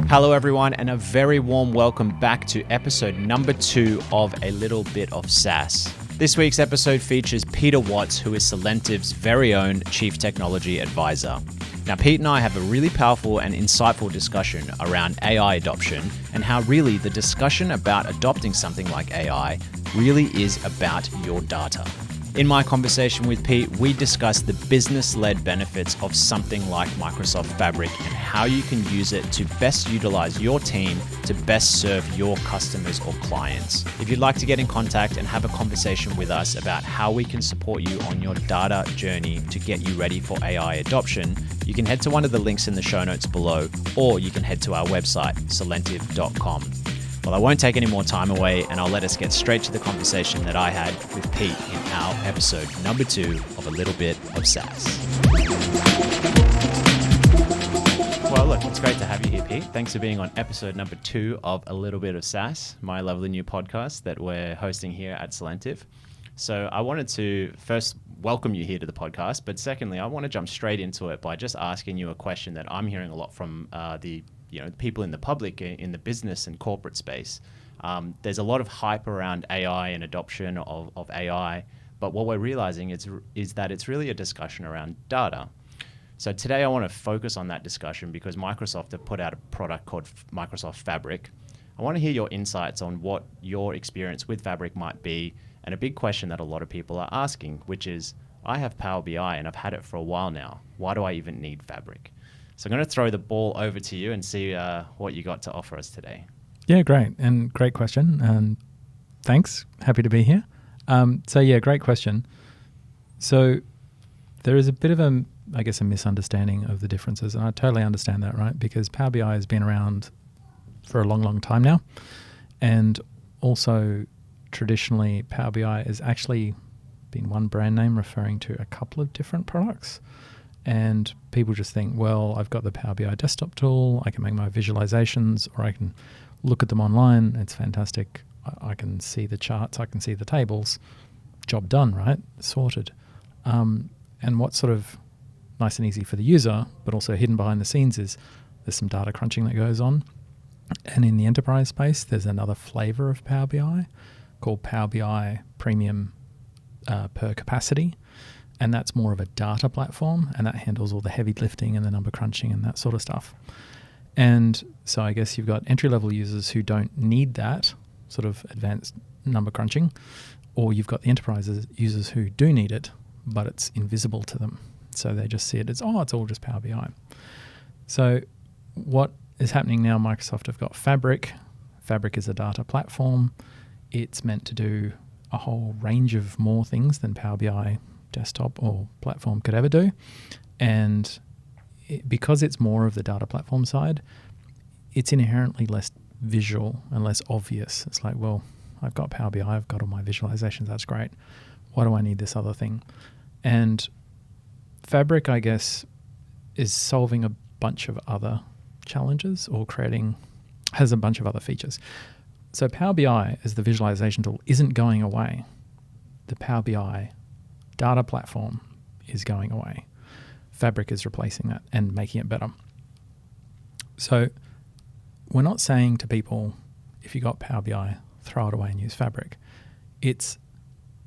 Hello everyone, and a very warm welcome back to episode number 2 of A Little Bit of SaaS. This week's episode features Peter Watts, who is Solentive's very own Chief Technology Advisor. Now, Pete and I have a really powerful and insightful discussion around AI adoption and how really the discussion about adopting something like AI really is about your data. In my conversation with Pete, we discussed the business-led benefits of something like Microsoft Fabric and how you can use it to best utilize your team to best serve your customers or clients. If you'd like to get in contact and have a conversation with us about how we can support you on your data journey to get you ready for AI adoption, you can head to one of the links in the show notes below, or you can head to our website, solentive.com. Well, I won't take any more time away, and I'll let us get straight to the conversation that I had with Pete in our episode number 2 of A Little Bit of SaaS. Well, look, it's great to have you here, Pete. Thanks for being on episode number 2 of A Little Bit of SaaS, my lovely new podcast that we're hosting here at Solentive. So I wanted to first welcome you here to the podcast, but secondly, I want to jump straight into it by just asking you a question that I'm hearing a lot from the people in the public, in the business and corporate space. There's a lot of hype around AI and adoption of AI, but what we're realizing is that it's really a discussion around data. So today I want to focus on that discussion because Microsoft have put out a product called Microsoft Fabric. I want to hear your insights on what your experience with Fabric might be, and a big question that a lot of people are asking, which is, I have Power BI and I've had it for a while now. Why do I even need Fabric? So I'm going to throw the ball over to you and see what you got to offer us today. Yeah, great. And great question. And thanks. Happy to be here. Great question. So there is a bit of a misunderstanding of the differences. And I totally understand that, right? Because Power BI has been around for a long, long time now. And also traditionally, Power BI has actually been one brand name referring to a couple of different products. And people just think, well, I've got the Power BI desktop tool, I can make my visualizations, or I can look at them online. It's fantastic. I can see the charts, I can see the tables. Job done, right? Sorted. And what's sort of nice and easy for the user, but also hidden behind the scenes, is there's some data crunching that goes on. And in the enterprise space, there's another flavor of Power BI called Power BI Premium per capacity. And that's more of a data platform, and that handles all the heavy lifting and the number crunching and that sort of stuff. And so I guess you've got entry-level users who don't need that sort of advanced number crunching, or you've got the enterprise users who do need it, but it's invisible to them. So they just see it as, it's all just Power BI. So what is happening now, Microsoft have got Fabric. Fabric is a data platform. It's meant to do a whole range of more things than Power BI desktop or platform could ever do. And because it's more of the data platform side, it's inherently less visual and less obvious. It's like, well, I've got Power BI, I've got all my visualizations, that's great. Why do I need this other thing? And Fabric, I guess, is solving a bunch of other challenges or has a bunch of other features. So Power BI as the visualization tool isn't going away. The Power BI data platform is going away. Fabric is replacing that and making it better. So we're not saying to people, if you got Power BI, throw it away and use Fabric.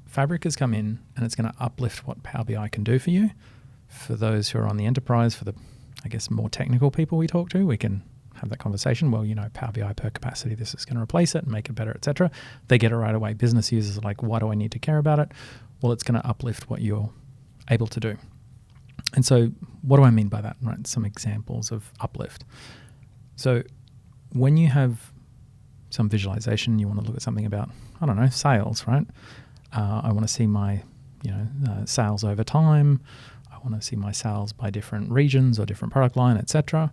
Fabric has come in and it's going to uplift what Power BI can do for you. For those who are on the enterprise, for the, more technical people we talk to, we can have that conversation. Well, Power BI per capacity, this is going to replace it and make it better, etc. They get it right away. Business users are like, why do I need to care about it? Well, it's going to uplift what you're able to do. And so what do I mean by that? Right? Some examples of uplift. So when you have some visualization, you want to look at something about, sales, right? I want to see my, sales over time. I want to see my sales by different regions or different product line, etc.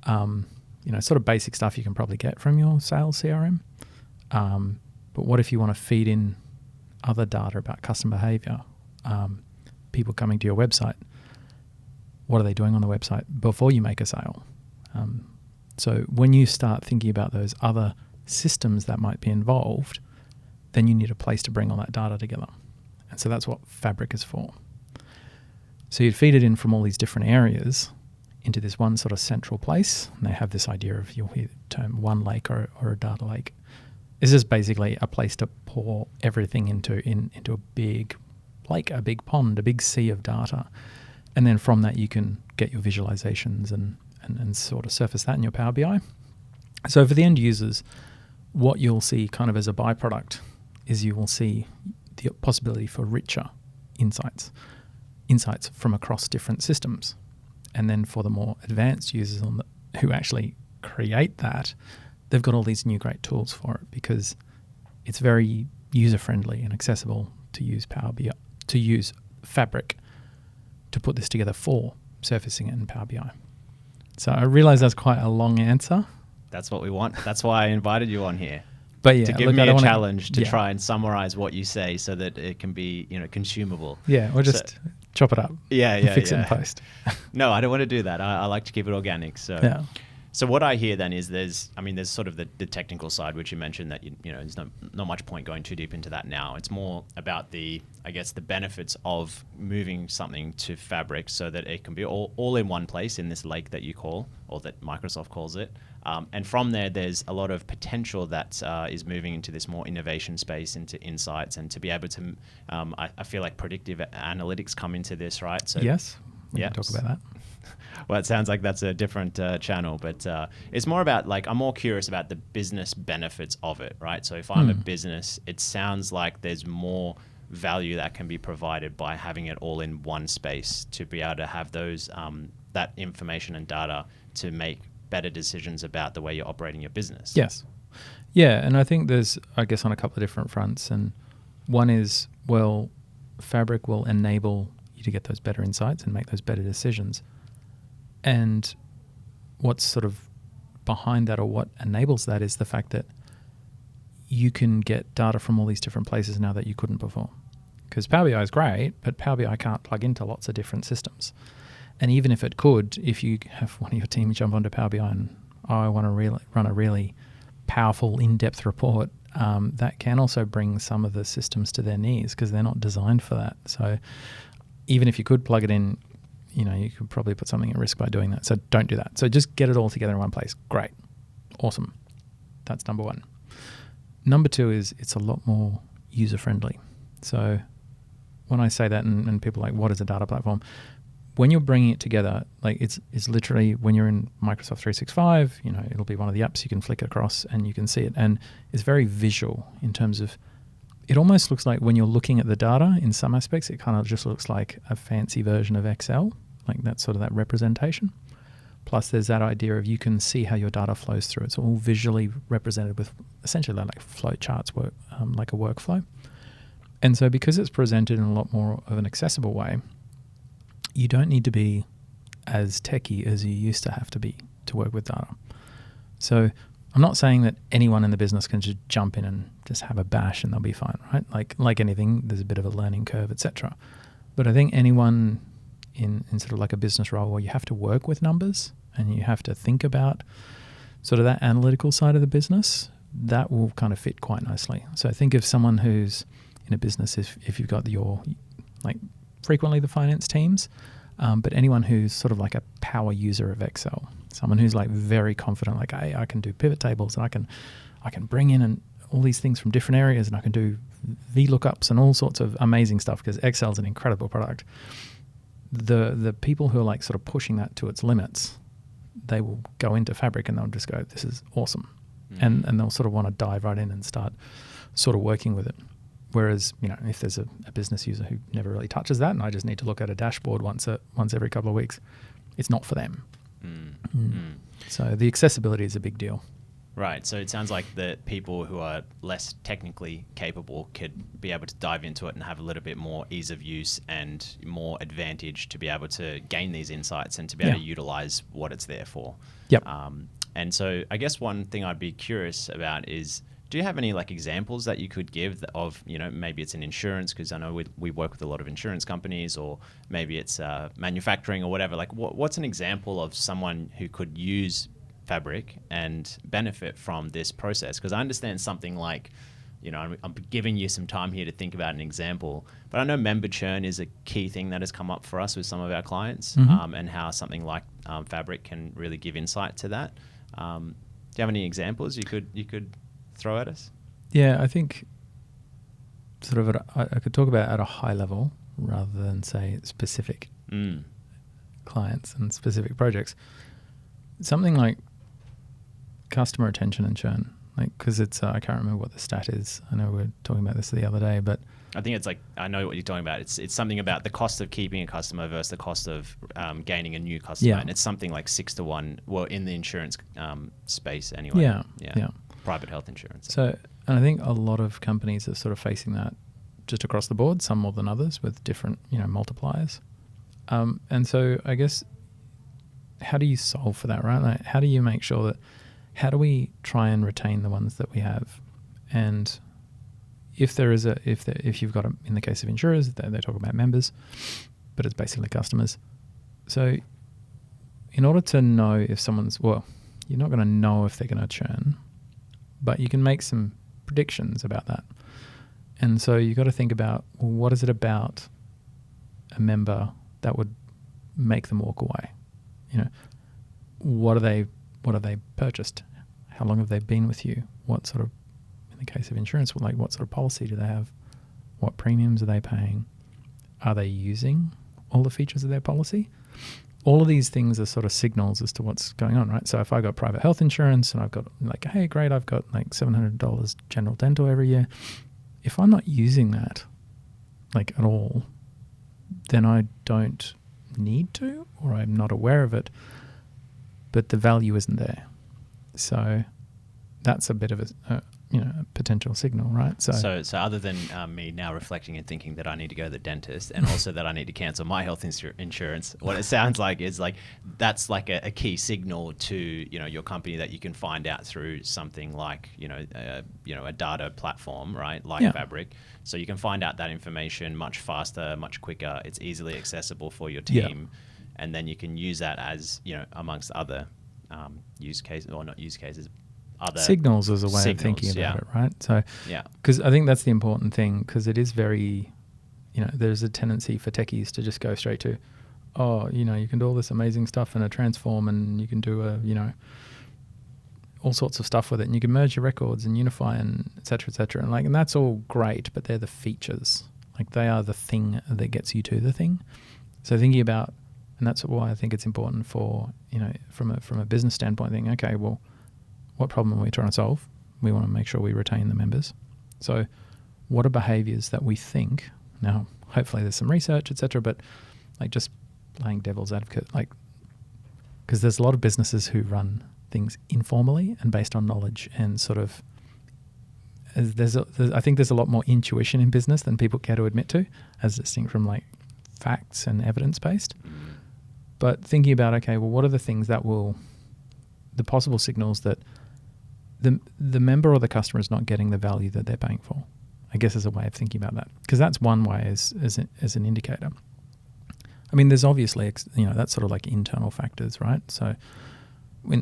Sort of basic stuff you can probably get from your sales CRM. But what if you want to feed in other data about customer behavior, people coming to your website? What are they doing on the website before you make a sale? So when you start thinking about those other systems that might be involved, then you need a place to bring all that data together. And so that's what Fabric is for. So you'd feed it in from all these different areas into this one sort of central place. And they have this idea of, you'll hear the term one lake or a data lake. This is basically a place to pour everything into a big lake, a big pond, a big sea of data. And then from that, you can get your visualizations and sort of surface that in your Power BI. So for the end users, what you'll see kind of as a byproduct is you will see the possibility for richer insights from across different systems. And then for the more advanced users who actually create that, they've got all these new great tools for it, because it's very user-friendly and accessible to use Power BI, to use Fabric to put this together for surfacing it in Power BI. So I realize that's quite a long answer. That's what we want. That's why I invited you on here. But yeah, to give me a challenge to try and summarize what you say so that it can be, consumable. Yeah, or just chop it up. Yeah, fix it in post. No, I don't want to do that. I like to keep it organic. So, So what I hear then is there's sort of the technical side, which you mentioned that there's not much point going too deep into that now. It's more about the benefits of moving something to Fabric so that it can be all in one place in this lake that you call, or that Microsoft calls it. And from there's a lot of potential that is moving into this more innovation space, into insights, and to be able to, I feel like predictive analytics come into this, right? So yes, we can talk about that. Well, it sounds like that's a different channel, but it's more about, I'm more curious about the business benefits of it, right? So if I'm a business, it sounds like there's more value that can be provided by having it all in one space, to be able to have those that information and data to make better decisions about the way you're operating your business. Yes. Yeah, and I think there's, on a couple of different fronts. And one is, Fabric will enable you to get those better insights and make those better decisions. And what's sort of behind that, or what enables that, is the fact that you can get data from all these different places now that you couldn't before. Because Power BI is great, but Power BI can't plug into lots of different systems. And even if it could, if you have one of your team jump onto Power BI and, I want to run a really powerful, in-depth report, that can also bring some of the systems to their knees, because they're not designed for that. So even if you could plug it in, you could probably put something at risk by doing that. So don't do that. So just get it all together in one place. Great. Awesome. That's number one. Number two is it's a lot more user-friendly. So when I say that, and people are like, what is a data platform? When you're bringing it together, it's literally, when you're in Microsoft 365, it'll be one of the apps you can flick across and you can see it. And it's very visual in terms of, it almost looks like, when you're looking at the data, in some aspects, it kind of just looks like a fancy version of Excel, like that sort of that representation. Plus there's that idea of, you can see how your data flows through. It's all visually represented with essentially like flow charts, like a workflow. And so because it's presented in a lot more of an accessible way, you don't need to be as techie as you used to have to be to work with data. So I'm not saying that anyone in the business can just jump in and just have a bash and they'll be fine, right? Like anything, there's a bit of a learning curve, etc. But I think anyone in sort of like a business role where you have to work with numbers and you have to think about sort of that analytical side of the business, that will kind of fit quite nicely. So think of someone who's in a business, if you've got your, frequently the finance teams, but anyone who's sort of like a power user of Excel, someone who's very confident, hey, I can do pivot tables, and I can bring in and all these things from different areas, and I can do VLOOKUPs and all sorts of amazing stuff, because Excel is an incredible product. The people who are sort of pushing that to its limits, they will go into Fabric and they'll just go, this is awesome. And they'll sort of want to dive right in and start sort of working with it. Whereas, if there's a business user who never really touches that, and I just need to look at a dashboard once every couple of weeks, it's not for them. So the accessibility is a big deal. Right. So it sounds like the people who are less technically capable could be able to dive into it and have a little bit more ease of use and more advantage to be able to gain these insights and to be able to utilize what it's there for. Yep. And so I guess one thing I'd be curious about is, do you have any examples that you could give of, maybe it's an insurance, because I know we work with a lot of insurance companies, or maybe it's manufacturing or whatever. What's an example of someone who could use Fabric and benefit from this process? Because I understand something like I'm giving you some time here to think about an example, but I know member churn is a key thing that has come up for us with some of our clients, and how something like Fabric can really give insight to that. Do you have any examples you could throw at us? Yeah, I think sort of I could talk about at a high level rather than say specific clients and specific projects. Something like customer retention and churn, because it's I can't remember what the stat is. I know we were talking about this the other day, but I think it's I know what you're talking about. It's something about the cost of keeping a customer versus the cost of gaining a new customer, and it's something like 6 to 1. Well, in the insurance space anyway. Yeah. Private health insurance. So, and I think a lot of companies are sort of facing that just across the board, some more than others, with different multipliers. And so, I guess, how do you solve for that, right? Like, how do you make sure that? How do we try and retain the ones that we have? And if you've got in the case of insurers, they talk about members, but it's basically customers. So in order to know if you're not going to know if they're going to churn, but you can make some predictions about that. And so you've got to think about, well, what is it about a member that would make them walk away? What have they purchased? How long have they been with you? What sort of, in the case of insurance, what sort of policy do they have? What premiums are they paying? Are they using all the features of their policy? All of these things are sort of signals as to what's going on, right? So if I got private health insurance and I've got hey, great, I've got $700 general dental every year. If I'm not using that at all, then I don't need to, or I'm not aware of it, but the value isn't there. So that's a bit of a potential signal, right? So other than me now reflecting and thinking that I need to go to the dentist, and also that I need to cancel my health insurance, what it sounds like is that's a key signal to your company that you can find out through something like a data platform, right? Fabric. So you can find out that information much faster, much quicker. It's easily accessible for your team, and then you can use that as amongst other use cases, or not use cases. Other signals as a way of thinking about it, right? So, because I think that's the important thing, because it is very, there's a tendency for techies to just go straight to, you can do all this amazing stuff in a transform, and you can do all sorts of stuff with it, and you can merge your records and unify and et cetera, and that's all great, but they're the features. They are the thing that gets you to the thing. So thinking about, and that's why I think it's important for, from a business standpoint, thinking, okay, well, what problem are we trying to solve? We want to make sure we retain the members. So what are behaviors that we think, now hopefully there's some research, et cetera, but just playing devil's advocate, because there's a lot of businesses who run things informally and based on knowledge, and sort of, I think there's a lot more intuition in business than people care to admit to, as distinct from facts and evidence-based. But thinking about, okay, well, what are the things that the possible signals that the member or the customer is not getting the value that they're paying for, I guess, is a way of thinking about that. Because that's one way as an indicator. I mean, there's obviously, that's sort of internal factors, right? So,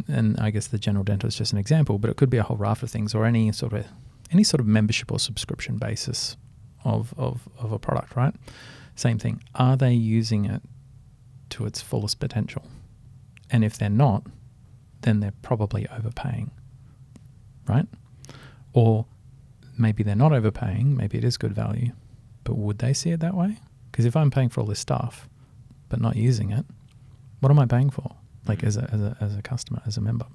and I guess the general dental is just an example, but it could be a whole raft of things, or any sort of membership or subscription basis of a product, right? Same thing. Are they using it to its fullest potential? And if they're not, then they're probably overpaying, right? Or maybe they're not overpaying, maybe it is good value, but would they see it that way? Because if I'm paying for all this stuff but not using it, what am I paying for? As a customer, as a member.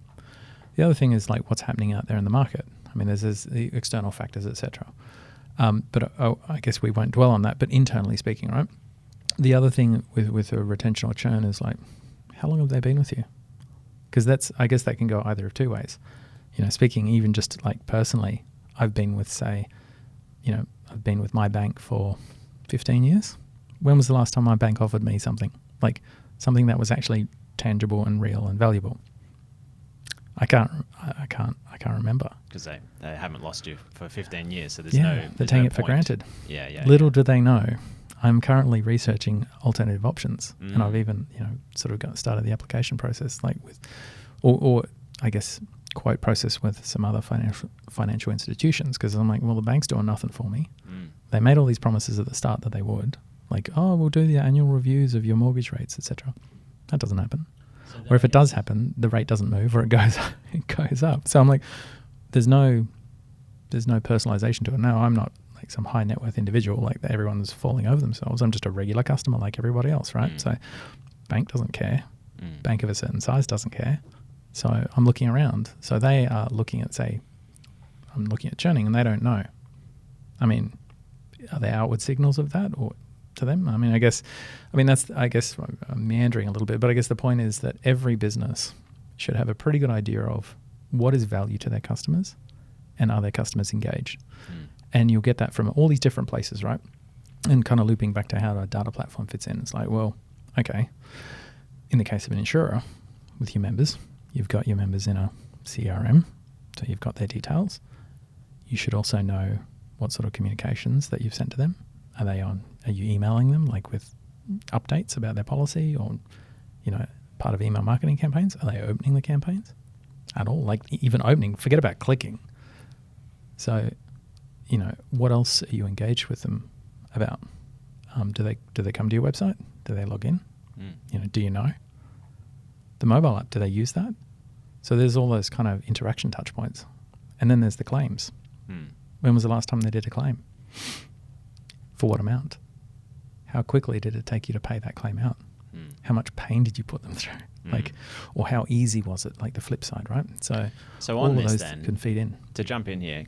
The other thing is what's happening out there in the market. I mean, there's the external factors, etc. But I guess we won't dwell on that. But internally speaking, right? The other thing with a retention or churn is how long have they been with you? Because I guess that can go either of two ways. Speaking even just personally, I've been with I've been with my bank for 15 years. When was the last time my bank offered me something something that was actually tangible and real and valuable? I can't remember. Because they haven't lost you for 15 years, so they're taking it for granted. Little do they know, I'm currently researching alternative options, and I've even started the application process or I guess quote process with some other financial institutions, because I'm like, well, the bank's doing nothing for me. They made all these promises at the start that they would, like, oh, we'll do the annual reviews of your mortgage rates, etc. That doesn't happen. Or if it does happen, the rate doesn't move, or it goes up. So I'm like, there's no personalization to it. No, I'm not like some high net worth individual, like everyone's falling over themselves. I'm just a regular customer like everybody else, right? So bank doesn't care. Bank of a certain size doesn't care. So I'm looking around. So they are looking at, say, I'm looking at churning, and they don't know. I mean, are there outward signals of that, or to them? I guess I'm meandering a little bit, but I guess the point is that every business should have a pretty good idea of what is value to their customers, and are their customers engaged? And you'll get that from all these different places, right? And kind of looping back to how a data platform fits in. It's like, well, okay, in the case of an insurer with your members, you've got your members in a CRM, so you've got their details. You should also know what sort of communications that you've sent to them. Are you emailing them like with updates about their policy, or, part of email marketing campaigns? Are they opening the campaigns at all? Like even opening, forget about clicking. So, what else are you engaged with them about? Do they come to your website? Do they log in? Do you know? The mobile app, do they use that? So there's all those kind of interaction touch points. And then there's the claims. When was the last time they did a claim? For what amount? How quickly did it take you to pay that claim out? How much pain did you put them through? Or how easy was it? Like the flip side, right? So on all this of those then, can feed in. To jump in here,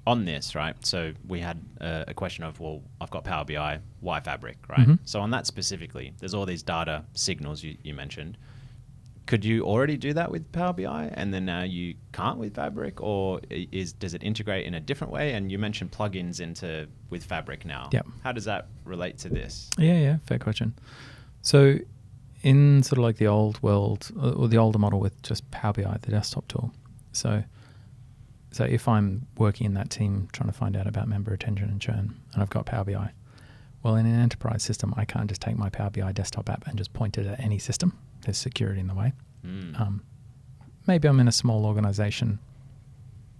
on this, right? So we had a question of, well, I've got Power BI, why Fabric, right? So on that specifically, there's all these data signals you mentioned. Could you already do that with Power BI, and then now you can't with Fabric, or does it integrate in a different way? And you mentioned plugins with Fabric now. Yep. How does that relate to this? Yeah, fair question. So in sort of like the old world, or the older model with just Power BI, the desktop tool. So if I'm working in that team trying to find out about member retention and churn, and I've got Power BI, well, in an enterprise system, I can't just take my Power BI desktop app and just point it at any system. There's security in the way. Maybe I'm in a small organization.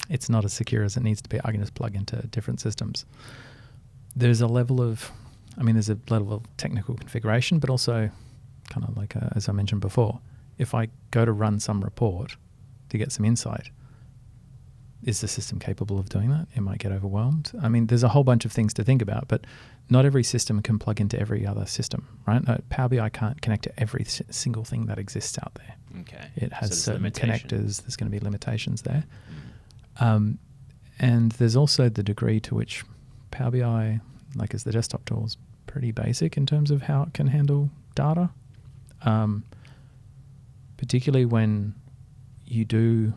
It's not as secure as it needs to be. I can just plug into different systems. There's a level of technical configuration, but also kind of like, as I mentioned before, if I go to run some report to get some insight, is the system capable of doing that? It might get overwhelmed. There's a whole bunch of things to think about, but not every system can plug into every other system, right? Power BI can't connect to every single thing that exists out there. Okay. It has certain connectors. There's going to be limitations there. And there's also the degree to which Power BI, like as the desktop tool, is pretty basic in terms of how it can handle data. Particularly when you do,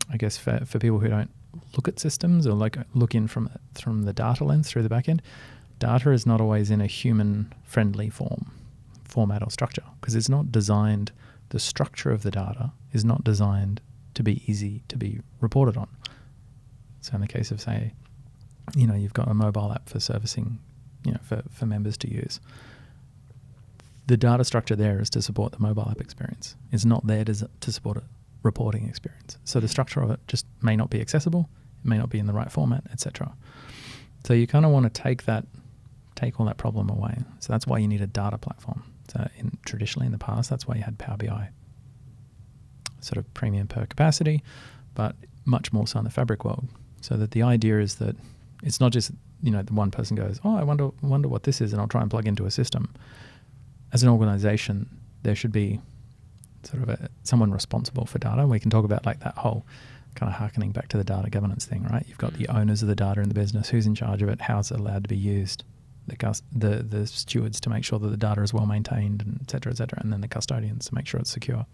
I guess for people who don't look at systems or like look in from the data lens through the back end, data is not always in a human-friendly format or structure, because it's not designed, the structure of the data is not designed to be easy to be reported on. So in the case of, say, you've got a mobile app for servicing, for members to use, the data structure there is to support the mobile app experience. It's not there to support a reporting experience. So the structure of it just may not be accessible, it may not be in the right format, etc. So you kind of want to take all that problem away. So that's why you need a data platform. So traditionally in the past, that's why you had Power BI, sort of premium per capacity, but much more so in the Fabric world. So that the idea is that it's not just, the one person goes, oh, I wonder what this is, and I'll try and plug into a system. As an organization, there should be sort of someone responsible for data. We can talk about like that whole kind of harkening back to the data governance thing, right? You've got the owners of the data in the business, who's in charge of it, how's it allowed to be used, the stewards to make sure that the data is well maintained, and et cetera, and then the custodians to make sure it's secure.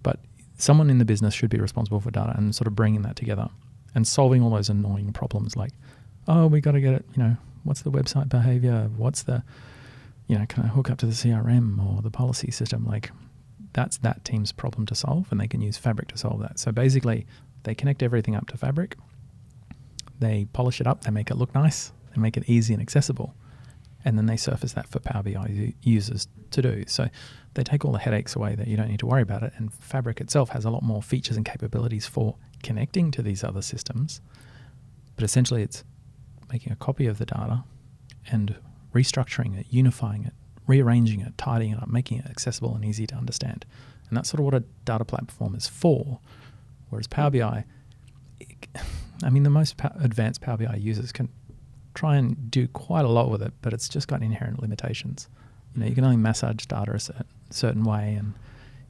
But someone in the business should be responsible for data and sort of bringing that together and solving all those annoying problems like, oh, we got to get it, what's the website behavior? What's the, can I hook up to the CRM or the policy system? Like, that's that team's problem to solve, and they can use Fabric to solve that. So basically, they connect everything up to Fabric, they polish it up, they make it look nice, they make it easy and accessible, and then they surface that for Power BI users to do. So they take all the headaches away that you don't need to worry about it. And Fabric itself has a lot more features and capabilities for connecting to these other systems. But essentially it's making a copy of the data and restructuring it, unifying it, rearranging it, tidying it up, making it accessible and easy to understand. And that's sort of what a data platform is for. Whereas Power BI, the most advanced Power BI users can try and do quite a lot with it, but it's just got inherent limitations. You can only massage data a certain way, and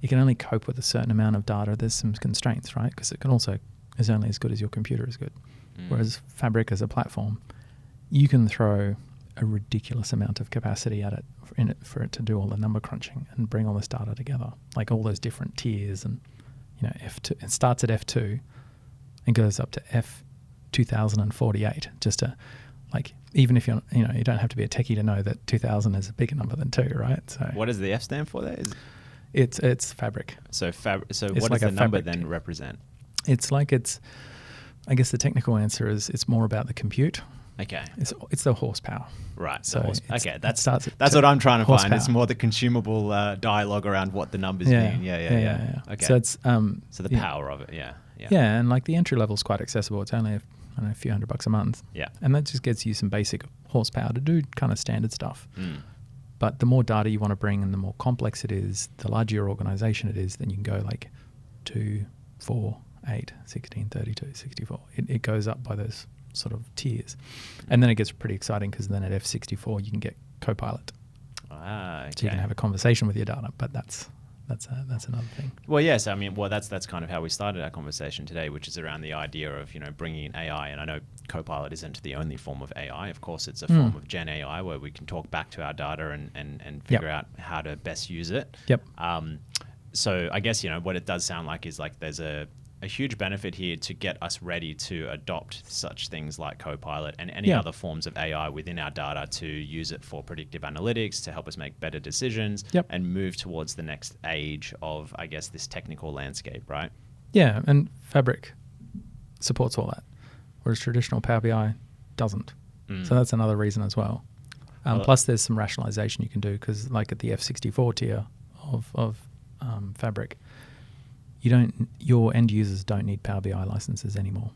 you can only cope with a certain amount of data. There's some constraints, right? Because it can also is only as good as your computer is good. Whereas Fabric as a platform, you can throw a ridiculous amount of capacity at it for it to do all the number crunching and bring all this data together, like all those different tiers. And F2, it starts at F2 and goes up to F2048. Just to even if you don't have to be a techie to know that 2000 is a bigger number than 2, right? So what does the F stand for? There it's Fabric. So It's what like does the a number fabric then tier. represent? I guess the technical answer is it's more about the compute. Okay. It's the horsepower. Right. So that's starts at what I'm trying to find. horsepower. It's more the consumable dialogue around what the numbers mean. Yeah. Okay. So it's so the power of it. Yeah. and the entry level is quite accessible. It's only a few $100 a month. Yeah. And that just gets you some basic horsepower to do kind of standard stuff. But the more data you want to bring and the more complex it is, the larger your organization it is, then you can go 2, 4, 8, 16, 32, 64. It goes up by those sort of tiers. And then it gets pretty exciting because then at F64 you can get Copilot. Okay. So you can have a conversation with your data, but that's another thing. Well, yes. That's kind of how we started our conversation today, which is around the idea of bringing in AI. And I know Copilot isn't the only form of AI. Of course, it's a form of Gen AI where we can talk back to our data and figure out how to best use it. Yep. So I guess what it does sound like is there's a huge benefit here to get us ready to adopt such things like Copilot and any other forms of AI within our data to use it for predictive analytics, to help us make better decisions and move towards the next age of, I guess, this technical landscape, right? Yeah, and Fabric supports all that, whereas traditional Power BI doesn't. So that's another reason as well. Plus there's some rationalization you can do because at the F64 tier of Fabric, your end users don't need Power BI licenses anymore.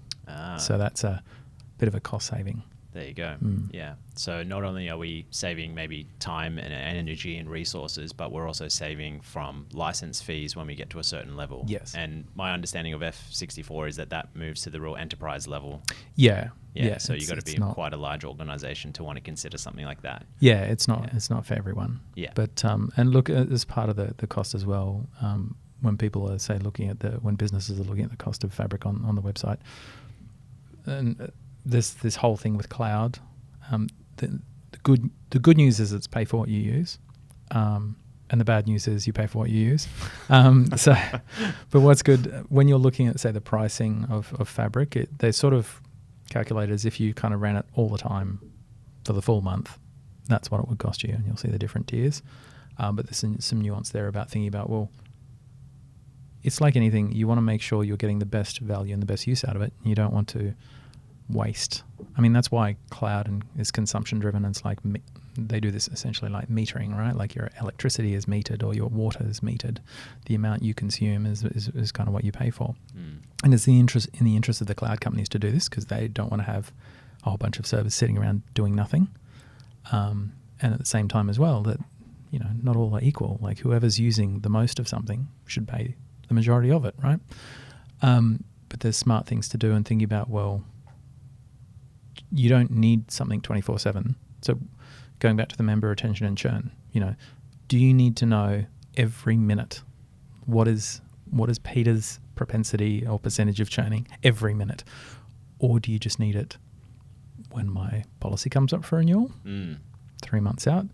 So that's a bit of a cost saving. There you go. Yeah. So not only are we saving maybe time and energy and resources, but we're also saving from license fees when we get to a certain level. Yes. And my understanding of F64 is that moves to the real enterprise level. Yeah. So you've got to be quite a large organization to want to consider something like that. Yeah, it's not for everyone. Yeah. But and look, as part of the cost as well, when people are when businesses are looking at the cost of Fabric on the website, and this whole thing with cloud, the good news is it's pay for what you use, and the bad news is you pay for what you use. But what's good when you're looking at the pricing of Fabric, they sort of calculate as if you kind of ran it all the time for the full month. That's what it would cost you, and you'll see the different tiers. But there's some nuance there about thinking about it's like anything. You want to make sure you're getting the best value and the best use out of it. You don't want to waste. That's why cloud is consumption driven. It's they do this essentially like metering, right? Like your electricity is metered or your water is metered. The amount you consume is kind of what you pay for. And it's in the interest of the cloud companies to do this because they don't want to have a whole bunch of servers sitting around doing nothing. And at the same time as well, that not all are equal. Like whoever's using the most of something should pay the majority of it, right? But there's smart things to do and thinking about, you don't need something 24/7. So going back to the member retention and churn, do you need to know every minute what is Peter's propensity or percentage of churning every minute? Or do you just need it when my policy comes up for renewal 3 months out?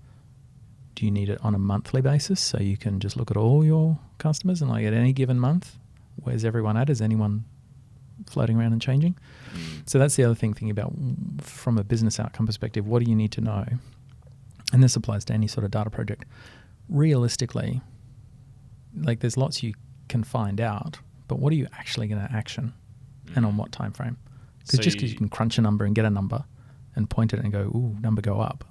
Do you need it on a monthly basis so you can just look at all your customers and at any given month, where's everyone at? Is anyone floating around and changing? So that's the other thing, thinking about from a business outcome perspective, what do you need to know? And this applies to any sort of data project. Realistically, there's lots you can find out, but what are you actually going to action and on what time frame? Because just because you can crunch a number and get a number and point it and go, ooh, number go up,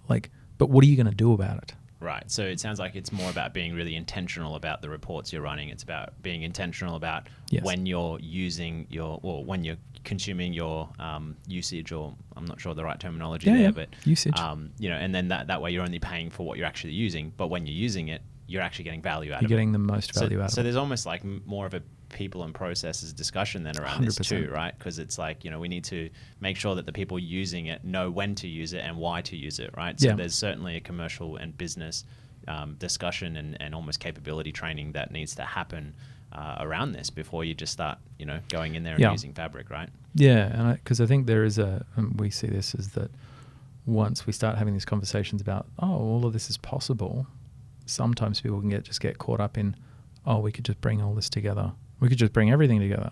But what are you going to do about it? Right. So it sounds like it's more about being really intentional about the reports you're running. It's about being intentional about when you're using when you're consuming your usage, or I'm not sure the right terminology there, but usage. And then that way you're only paying for what you're actually using. But when you're using it, you're actually getting value out of it. You're getting the most value out of it. So there's almost like more of a people and processes discussion then around 100%. This too, right? Because it's like, we need to make sure that the people using it know when to use it and why to use it, right? So there's certainly a commercial and business discussion and almost capability training that needs to happen around this before you just start, going in there and using Fabric, right? Yeah, and because I think there is we see this as that once we start having these conversations about, all of this is possible, sometimes people can get caught up in, we could just bring all this together. We could just bring everything together.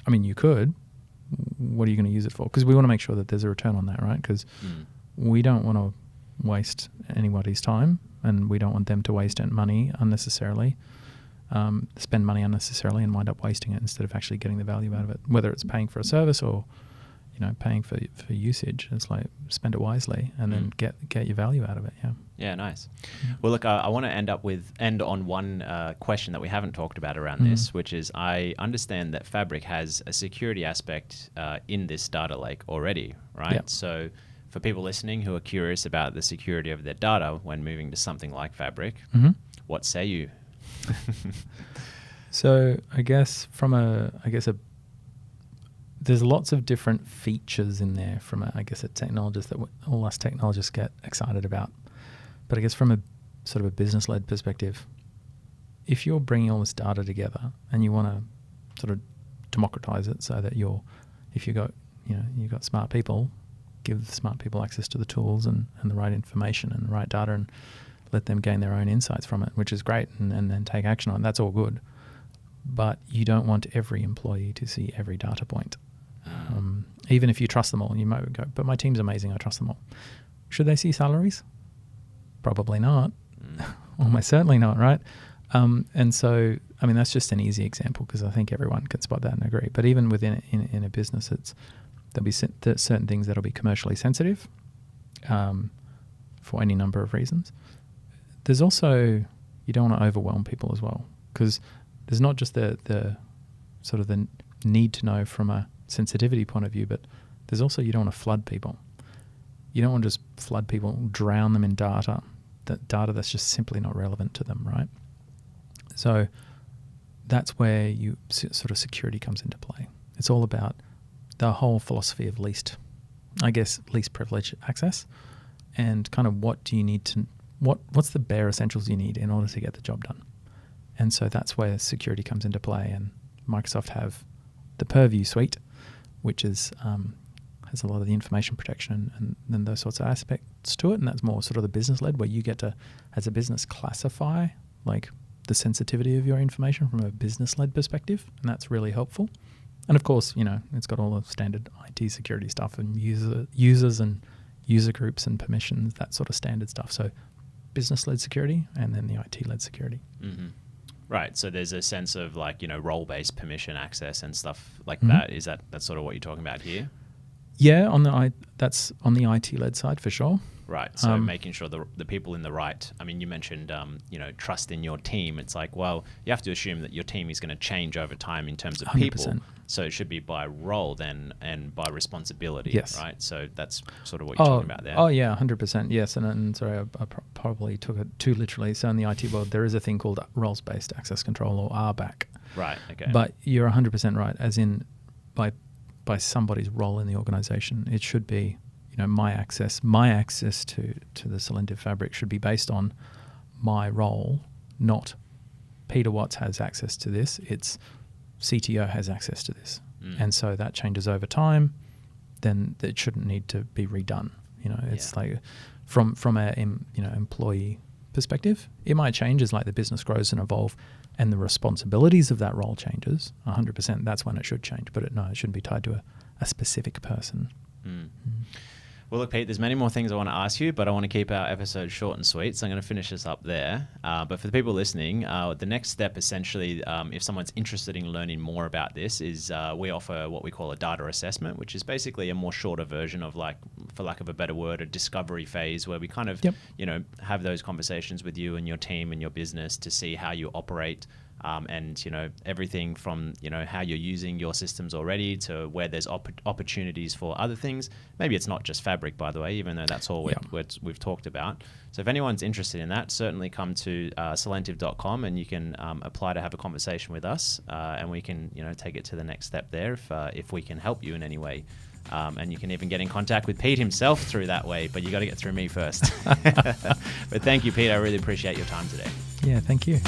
I mean, you could. What are you going to use it for? Because we want to make sure that there's a return on that, right? Because we don't want to waste anybody's time, and we don't want them to waste money unnecessarily, spend money unnecessarily and wind up wasting it instead of actually getting the value out of it, whether it's paying for a service or paying for usage. It's like spend it wisely and then get your value out of it. Yeah, nice. Well, look, I want to end on one question that we haven't talked about around this, which is I understand that Fabric has a security aspect in this data lake already, right? Yep. So for people listening who are curious about the security of their data when moving to something like Fabric, what say you? So I guess there's lots of different features in there from a technologist that all us technologists get excited about. But I guess from a sort of a business-led perspective, if you're bringing all this data together and you want to sort of democratize it so that if you've got smart people, give the smart people access to the tools and the right information and the right data and let them gain their own insights from it, which is great, and then take action on it. That's all good. But you don't want every employee to see every data point. Even if you trust them all, you might go, but my team's amazing, I trust them all. Should they see salaries? Probably not. Almost certainly not, right? And so, I mean, that's just an easy example because I think everyone can spot that and agree. But even within in a business, there'll be certain things that'll be commercially sensitive for any number of reasons. There's also, you don't want to overwhelm people as well, because there's not just the sort of the need to know from a sensitivity point of view, but there's also, you don't want to flood people. You don't want to just flood people, drown them in data that's just simply not relevant to them, right? So that's where sort of security comes into play. It's all about the whole philosophy of least privilege access, and kind of what do you need to, what's the bare essentials you need in order to get the job done. And so that's where security comes into play, and Microsoft have the Purview suite, which is has a lot of the information protection and then those sorts of aspects to it, and that's more sort of the business-led, where you get to, as a business, classify like the sensitivity of your information from a business-led perspective, and that's really helpful. And of course, it's got all the standard IT security stuff and users and user groups and permissions, that sort of standard stuff. So business-led security and then the IT-led security. Mm-hmm. Right. So there's a sense of like, role-based permission access and stuff like that. Is that's sort of what you're talking about here? Yeah, that's on the IT-led side for sure. Right. So making sure the people in the right, I mean, you mentioned, trust in your team. It's like, well, you have to assume that your team is going to change over time in terms of 100%. people. So it should be by role then and by responsibility. Yes. Right. So that's sort of what you're talking about there. Oh, yeah, 100%. Yes. And sorry, I probably took it too literally. So in the IT world, there is a thing called roles-based access control, or RBAC. Right. Okay. But you're 100% right, as in by somebody's role in the organization. It should be, my access to the Solentive fabric should be based on my role, not Peter Watts has access to this. It's CTO has access to this. And so that changes over time, then it shouldn't need to be redone. It's like from a employee perspective, it might change as like the business grows and evolve and the responsibilities of that role changes. 100%, that's when it should change. But it shouldn't be tied to a specific person. Well, look, Pete, there's many more things I want to ask you, but I want to keep our episode short and sweet, so I'm going to finish this up there. But for the people listening, the next step, essentially, if someone's interested in learning more about this, is we offer what we call a data assessment, which is basically a more shorter version of like for lack of a better word, a discovery phase where we kind of, have those conversations with you and your team and your business to see how you operate. And everything from how you're using your systems already to where there's opportunities for other things. Maybe it's not just fabric, by the way, even though that's all we've talked about. So if anyone's interested in that, certainly come to solentive.com and you can apply to have a conversation with us, and we can take it to the next step there if we can help you in any way. And you can even get in contact with Pete himself through that way, but you got to get through me first. But thank you, Pete. I really appreciate your time today. Yeah, thank you.